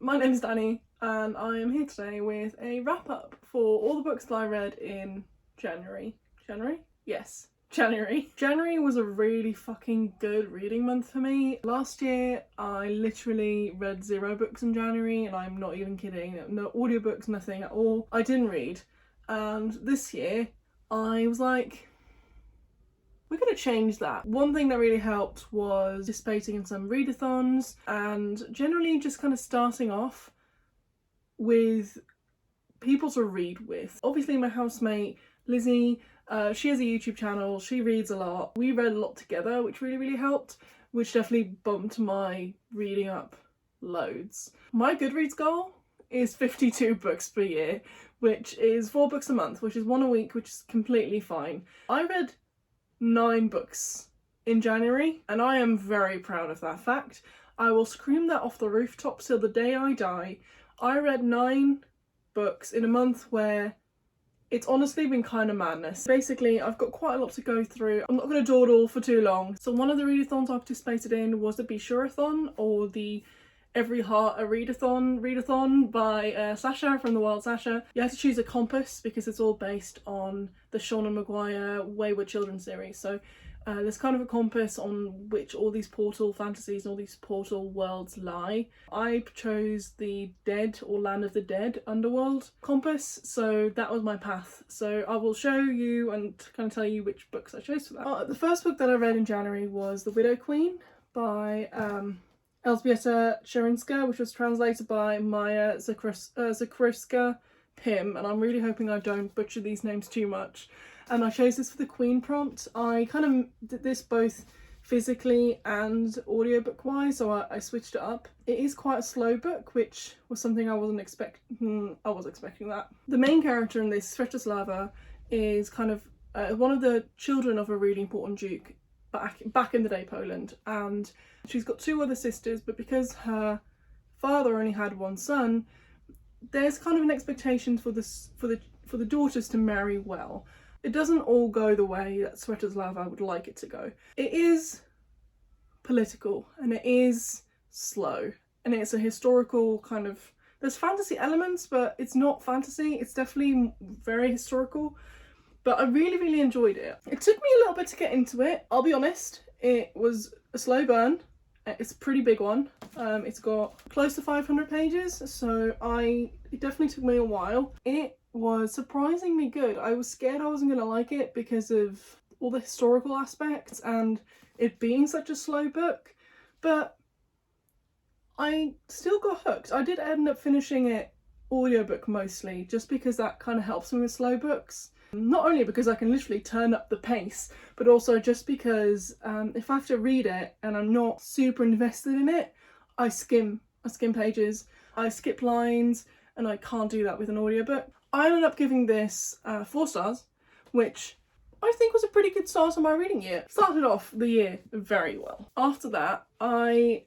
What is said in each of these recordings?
My name's Danny and I am here today with a wrap up for all the books that I read in January. January? Yes. January. January was a really fucking good reading month for me. Last year I literally read 0 books in January, and I'm not even kidding. No audiobooks, nothing at all. I didn't read. And this year I was like, we're going to change that. One thing that really helped was participating in some readathons and generally just kind of starting off with people to read with. Obviously my housemate Lizzie, she has a YouTube channel, she reads a lot. We read a lot together, which really helped, which definitely bumped my reading up loads. My Goodreads goal is 52 books per year, which is 4 books a month, which is 1 a week, which is completely fine. I read 9 books in January, and I am very proud of that fact. I will scream that off the rooftops till the day I die. I read 9 books in a month where it's honestly been kind of madness. Basically, I've got quite a lot to go through. I'm not going to dawdle for too long. So one of the readathons I participated in was the Be Sure-a-thon, or the Every Heart a readathon by Sasha from The Wild Sasha. You have to choose a compass because it's all based on the Seanan McGuire Wayward Children series. So there's kind of a compass on which all these portal fantasies and all these portal worlds lie. I chose the Dead or Land of the Dead underworld compass, so that was my path. So I will show you and kind of tell you which books I chose for that. The first book that I read in January was The Widow Queen by Elżbieta Szerinska, which was translated by Maya Zakrzewska-Pym, and I'm really hoping I don't butcher these names too much. And I chose this for the Queen prompt. I kind of did this both physically and audiobook wise, so I switched it up. It is quite a slow book, which was something I wasn't expecting. I was expecting that. The main character in this, Svetoslava, is kind of one of the children of a really important duke back in the day Poland, and she's got 2 other sisters, but because her father only had 1 son, there's kind of an expectation for the daughters to marry well. It doesn't all go the way that Svetoslava would like it to go. It is political and it is slow, and it's a historical kind of, there's fantasy elements, but it's not fantasy, it's definitely very historical. But I really enjoyed it. It took me a little bit to get into it, I'll be honest. It was a slow burn. It's a pretty big one. It's got close to 500 pages, so it definitely took me a while. It was surprisingly good. I was scared I wasn't going to like it because of all the historical aspects and it being such a slow book, but I still got hooked. I did end up finishing it audiobook mostly, just because that kind of helps me with slow books. Not only because I can literally turn up the pace, but also just because if I have to read it and I'm not super invested in it, I skim pages, I skip lines, and I can't do that with an audiobook. I ended up giving this 4 stars, which I think was a pretty good start on my reading year. Started off the year very well. After that, I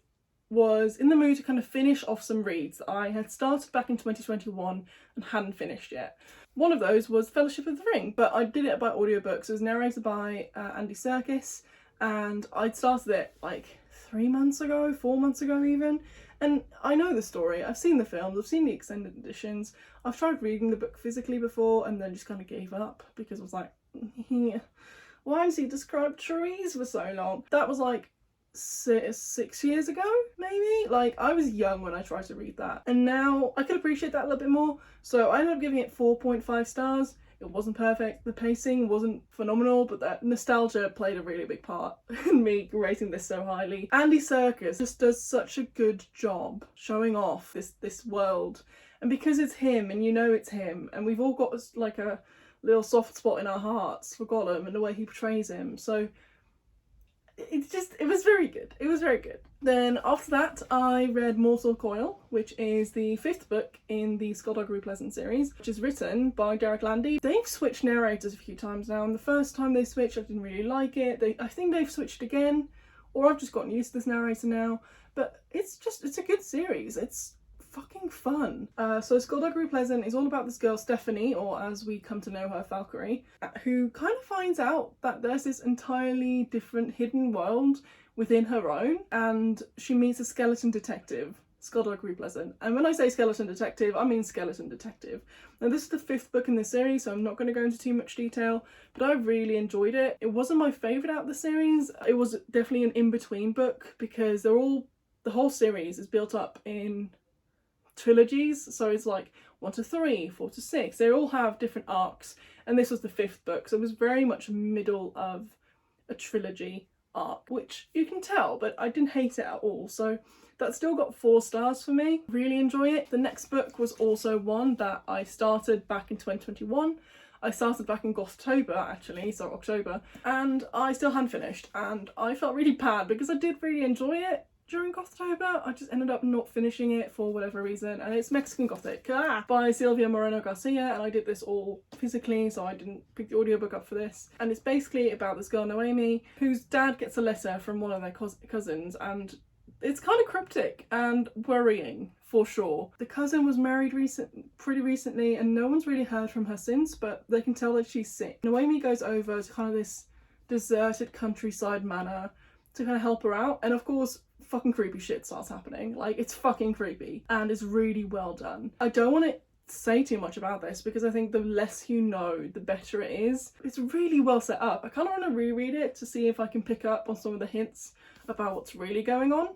was in the mood to kind of finish off some reads that I had started back in 2021 and hadn't finished yet. One of those was Fellowship of the Ring, but I did it by audiobook. So it was narrated by Andy Serkis, and I'd started it like 3 months ago, 4 months ago even, and I know the story. I've seen the films, I've seen the extended editions, I've tried reading the book physically before and then just kind of gave up because I was like, why has he described trees for so long? That was like 6 years ago, maybe? Like, I was young when I tried to read that, and now I could appreciate that a little bit more, so I ended up giving it 4.5 stars. It wasn't perfect, the pacing wasn't phenomenal, but that nostalgia played a really big part in me rating this so highly. Andy Serkis just does such a good job showing off this world, and because it's him, and you know it's him, and we've all got like a little soft spot in our hearts for Gollum and the way he portrays him, so it was very good. It was very good. Then after that, I read Mortal Coil, which is the 5th book in the Skullduggery Pleasant series, which is written by Derek Landy. They've switched narrators a few times now, and the first time they switched, I didn't really like it. I think they've switched again, or I've just gotten used to this narrator now, but it's a good series. It's fucking fun. So Skullduggery Pleasant is all about this girl Stephanie, or as we come to know her, Valkyrie, who kind of finds out that there's this entirely different hidden world within her own, and she meets a skeleton detective skullduggery pleasant. And when I say skeleton detective, I mean skeleton detective. Now this is the 5th book in the series, so I'm not going to go into too much detail, but I really enjoyed it. It wasn't my favourite out of the series. It was definitely an in-between book because the whole series is built up in trilogies, so it's like 1 to 3, 4 to 6. They all have different arcs, and this was the 5th book, so it was very much middle of a trilogy arc, which you can tell, but I didn't hate it at all. So that still got 4 stars for me. Really enjoy it. The next book was also one that I started back in 2021. I started back in Gothtober actually, so October, and I still hadn't finished, and I felt really bad because I did really enjoy it during Gothtober. I just ended up not finishing it for whatever reason, and it's Mexican Gothic by Silvia Moreno Garcia, and I did this all physically, so I didn't pick the audiobook up for this. And it's basically about this girl Noemi whose dad gets a letter from one of their cousins, and it's kind of cryptic and worrying for sure. The cousin was married pretty recently, and no one's really heard from her since, but they can tell that she's sick. Noemi goes over to kind of this deserted countryside manor to kind of help her out, and of course fucking creepy shit starts happening. Like, it's fucking creepy, and it's really well done. I don't want to say too much about this because I think the less you know, the better it is. It's really well set up. I kind of want to reread it to see if I can pick up on some of the hints about what's really going on,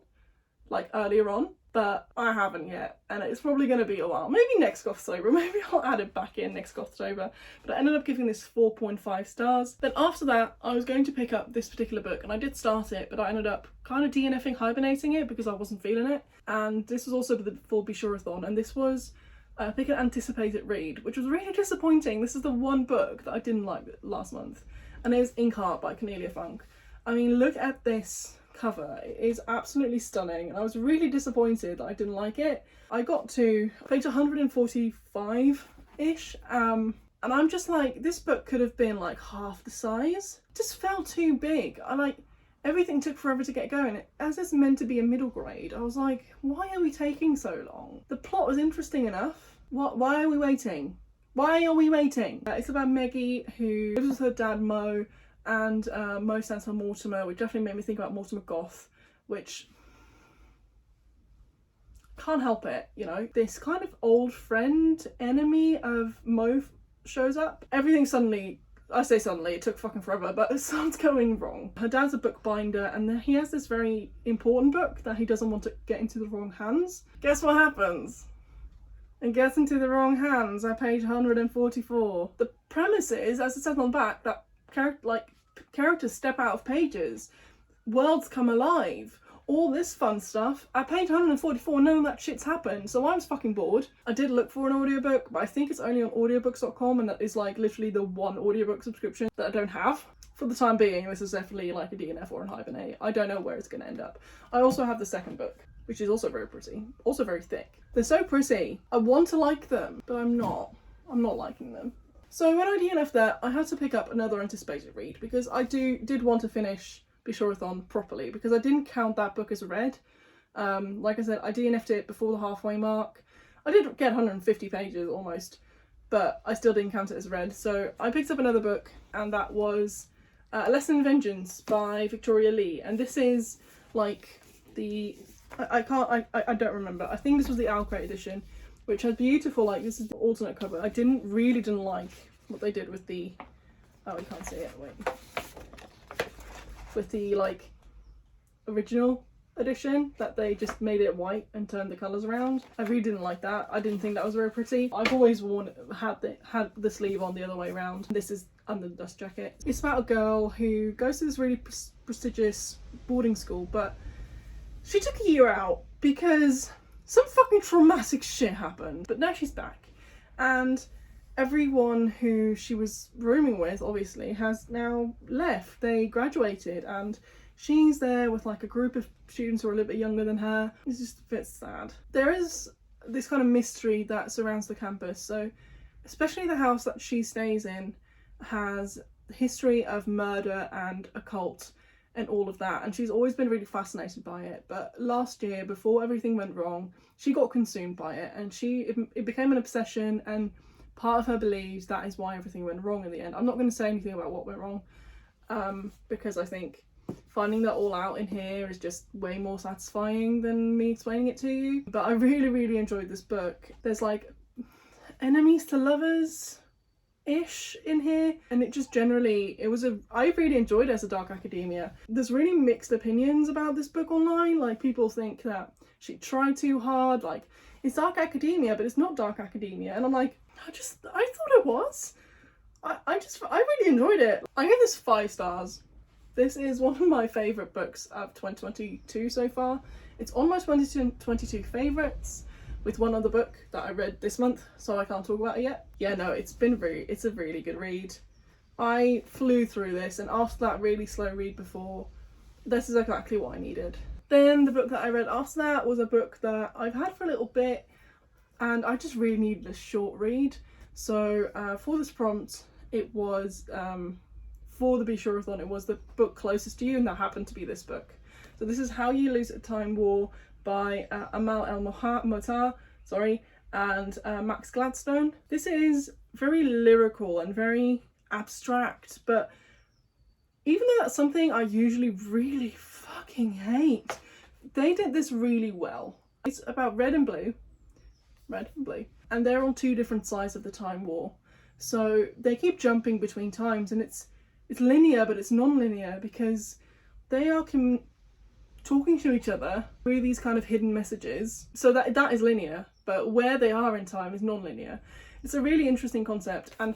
like earlier on, but I haven't yet, and it's probably going to be a while. Maybe next Gothtober, maybe I'll add it back in next Gothtober, but I ended up giving this 4.5 stars. Then after that, I was going to pick up this particular book, and I did start it, but I ended up kind of DNFing, hibernating it because I wasn't feeling it. And this was also for Be Sure-a-thon, and this was I think an anticipated read, which was really disappointing. This is the one book that I didn't like last month, and it was Inkheart by Cornelia Funk. I mean, look at this cover. It is absolutely stunning, and I was really disappointed that I didn't like it. I got to page 145-ish, and I'm just like, this book could have been like half the size. It just felt too big. Everything took forever to get going. As it's meant to be a middle grade, I was like, why are we taking so long? The plot was interesting enough. Why are we waiting? Why are we waiting? It's about Maggie, who lives with her dad Mo, and Mo stands for Mortimer, which definitely made me think about Mortimer Goth, which can't help it, you know. This kind of old friend, enemy of Mo shows up. Everything suddenly, I say suddenly, it took fucking forever, but it starts going wrong. Her dad's a bookbinder, and then he has this very important book that he doesn't want to get into the wrong hands. Guess what happens? It gets into the wrong hands at page 144. The premise is, as it says on the back, that characters step out of pages, worlds come alive, all this fun stuff. At page 144, none of that shit's happened, so I was fucking bored. I did look for an audiobook, but I think it's only on audiobooks.com, and that is like literally the one audiobook subscription that I don't have. For the time being, this is definitely like a DNF or a hibernate. I don't know where it's going to end up. I also have the second book, which is also very pretty, also very thick. They're so pretty. I want to like them, but I'm not liking them. So when I DNF'd that, I had to pick up another anticipated read because I did want to finish Be Sure-a-thon properly, because I didn't count that book as read. Like I said, I DNF'd it before the halfway mark. I did get 150 pages almost, but I still didn't count it as read. So I picked up another book, and that was A Lesson in Vengeance by Victoria Lee. And this is like I don't remember. I think this was the Owlcrate edition, which has beautiful, like, this is the alternate cover. I really didn't like what they did with the, oh, you can't see it, wait. With the, like, original edition, that they just made it white and turned the colours around. I really didn't like that. I didn't think that was very pretty. I've always had the sleeve on the other way around. This is under the dust jacket. It's about a girl who goes to this really prestigious boarding school, but she took a year out because some fucking traumatic shit happened. But now she's back, and everyone who she was rooming with obviously has now left. They graduated, and she's there with like a group of students who are a little bit younger than her. It's just a bit sad. There is this kind of mystery that surrounds the campus. So especially the house that she stays in has a history of murder and occult and all of that, and she's always been really fascinated by it. But last year, before everything went wrong, she got consumed by it, and it became an obsession, and part of her believes that is why everything went wrong in the end. I'm not going to say anything about what went wrong, because I think finding that all out in here is just way more satisfying than me explaining it to you. But I really, really enjoyed this book. There's like enemies to lovers ish in here, and it just generally, I really enjoyed it as a dark academia. There's really mixed opinions about this book online. Like, people think that she tried too hard, like it's dark academia but it's not dark academia, and I'm like, I thought it was. I really enjoyed it. I give this 5 stars. This is one of my favourite books of 2022 so far. It's on my 2022 favourites, with one other book that I read this month, so I can't talk about it yet. Yeah, no, it's a really good read. I flew through this, and after that really slow read before, this is exactly what I needed. Then the book that I read after that was a book that I've had for a little bit, and I just really needed a short read. So for this prompt, it was, for the Be Sure-a-thon, it was the book closest to you, and that happened to be this book. So this is How You Lose a Time War by Amal El-Mohtar, and Max Gladstone. This is very lyrical and very abstract, but even though that's something I usually really fucking hate, they did this really well. It's about red and blue, and they're on 2 different sides of the time war. So they keep jumping between times, and it's linear, but it's non-linear because they are talking to each other through these kind of hidden messages. So that is linear, but where they are in time is non-linear. It's a really interesting concept, and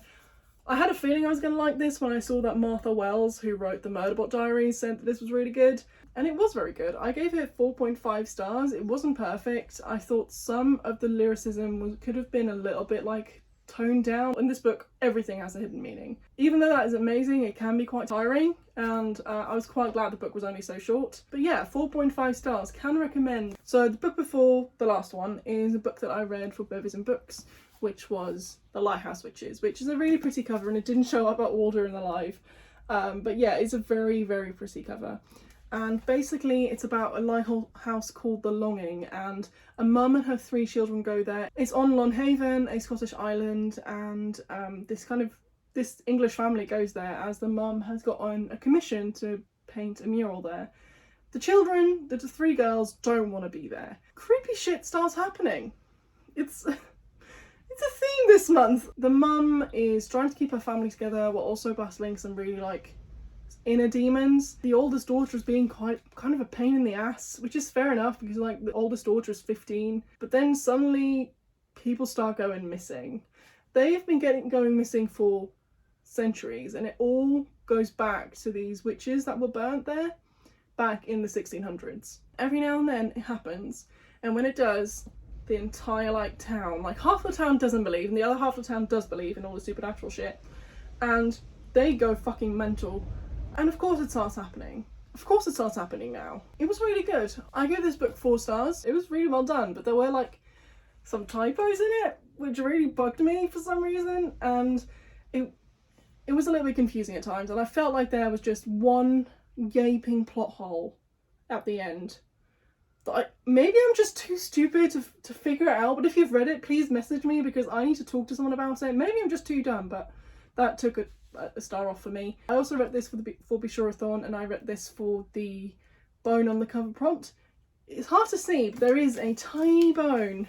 I had a feeling I was going to like this when I saw that Martha Wells, who wrote the Murderbot Diaries, said that this was really good, and it was very good. I gave it 4.5 stars. It wasn't perfect. I thought some of the lyricism could have been a little bit like toned down. In this book, everything has a hidden meaning. Even though that is amazing, it can be quite tiring, and I was quite glad the book was only so short. But yeah, 4.5 stars, can recommend. So the book before the last one is a book that I read for Bevies and Books, which was The Lighthouse Witches, which is a really pretty cover, and it didn't show up at order in the live. But yeah, it's a very, very pretty cover. And basically it's about a lighthouse called The Longing, and a mum and her 3 children go there. It's on Lonhaven, a Scottish island, and this English family goes there as the mum has got on a commission to paint a mural there. The children, the 3 girls, don't want to be there. Creepy shit starts happening. It's a theme this month. The mum is trying to keep her family together while also battling some really like inner demons. The oldest daughter is being kind of a pain in the ass, which is fair enough because like the oldest daughter is 15. But then suddenly people start going missing. They have been going missing for centuries, and it all goes back to these witches that were burnt there back in the 1600s. Every now and then it happens, and when it does, the entire like town, like half the town doesn't believe and the other half of the town does believe in all the supernatural shit, and they go fucking mental. And of course it starts happening. Of course it starts happening now. It was really good. I gave this book 4 stars. It was really well done, but there were like some typos in it which really bugged me for some reason, and it was a little bit confusing at times, and I felt like there was just one gaping plot hole at the end. Maybe I'm just too stupid to figure it out, but if you've read it, please message me because I need to talk to someone about it. Maybe I'm just too dumb, but that took a star off for me. I also read this for Be Sure-a-thon, and I read this for the bone on the cover prompt. It's hard to see, but there is a tiny bone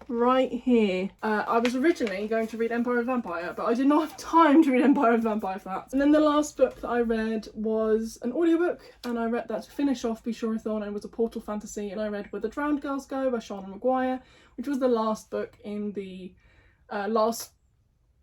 right here. I was originally going to read Empire of the Vampire, but I did not have time to read Empire of the Vampire for that. And then the last book that I read was an audiobook, and I read that to finish off Be Sure-a-thon, and it was a portal fantasy, and I read Where the Drowned Girls Go by Shauna Maguire, which was the last book in the last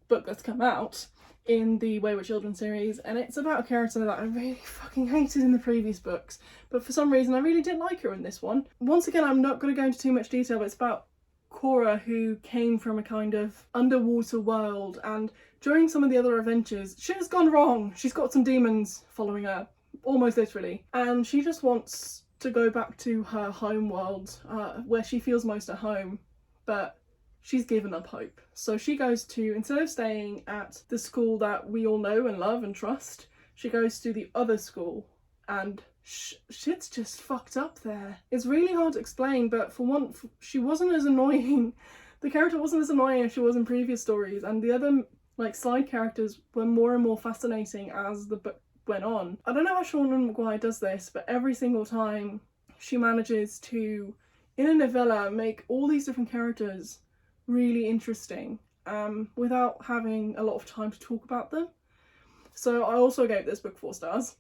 book that's come out in the Wayward Children series, and it's about a character that I really fucking hated in the previous books, but for some reason I really did like her in this one. Once again, I'm not going to go into too much detail, but it's about Cora, who came from a kind of underwater world, and during some of the other adventures shit has gone wrong. She's got some demons following her, almost literally, and she just wants to go back to her home world, where she feels most at home, but she's given up hope. So she goes to, instead of staying at the school that we all know and love and trust, she goes to the other school, and shit's just fucked up there. It's really hard to explain, but for one, she wasn't as annoying. The character wasn't as annoying as she was in previous stories, and the other like side characters were more and more fascinating as the went on. I don't know how Seanan McGuire does this, but every single time she manages to, in a novella, make all these different characters really interesting without having a lot of time to talk about them. So I also gave this book 4 stars.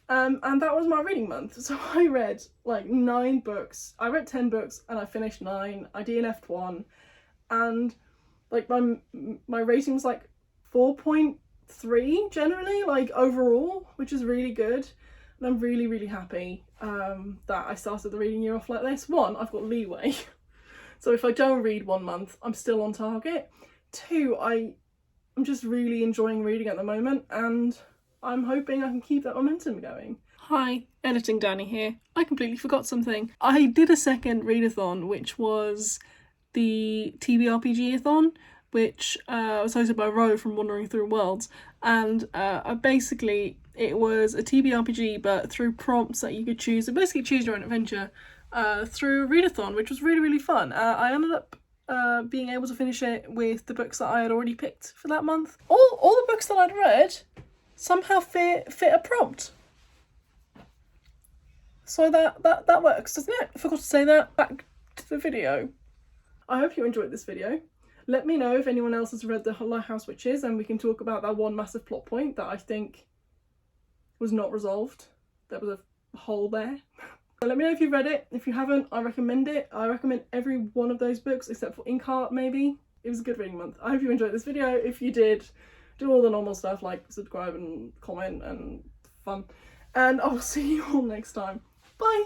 And that was my reading month. So I read like 9 books. I read 10 books and I finished 9. I DNF'd 1. And like my rating was like 4.3 generally, like overall, which is really good. And I'm really, really happy that I started the reading year off like this. 1, I've got leeway. So if I don't read 1 month, I'm still on target. 2, I'm just really enjoying reading at the moment, and I'm hoping I can keep that momentum going. Hi, Editing Dani here. I completely forgot something. I did a second readathon, which was the TBRPG-a-thon, which was hosted by Ro from Wandering Through Worlds, and basically it was a TBRPG but through prompts that you could choose, and basically choose your own adventure through a readathon, which was really, really fun. I ended up being able to finish it with the books that I had already picked for that month. All the books that I'd read somehow fit a prompt. So that works, doesn't it? I forgot to say that. Back to the video. I hope you enjoyed this video. Let me know if anyone else has read the Lighthouse Witches, and we can talk about that one massive plot point that I think was not resolved. There was a hole there. So let me know if you've read it. If you haven't, I recommend it. I recommend every one of those books except for Inkheart, maybe. It was a good reading month. I hope you enjoyed this video. If you did, do all the normal stuff like subscribe and comment and fun. And I'll see you all next time. Bye!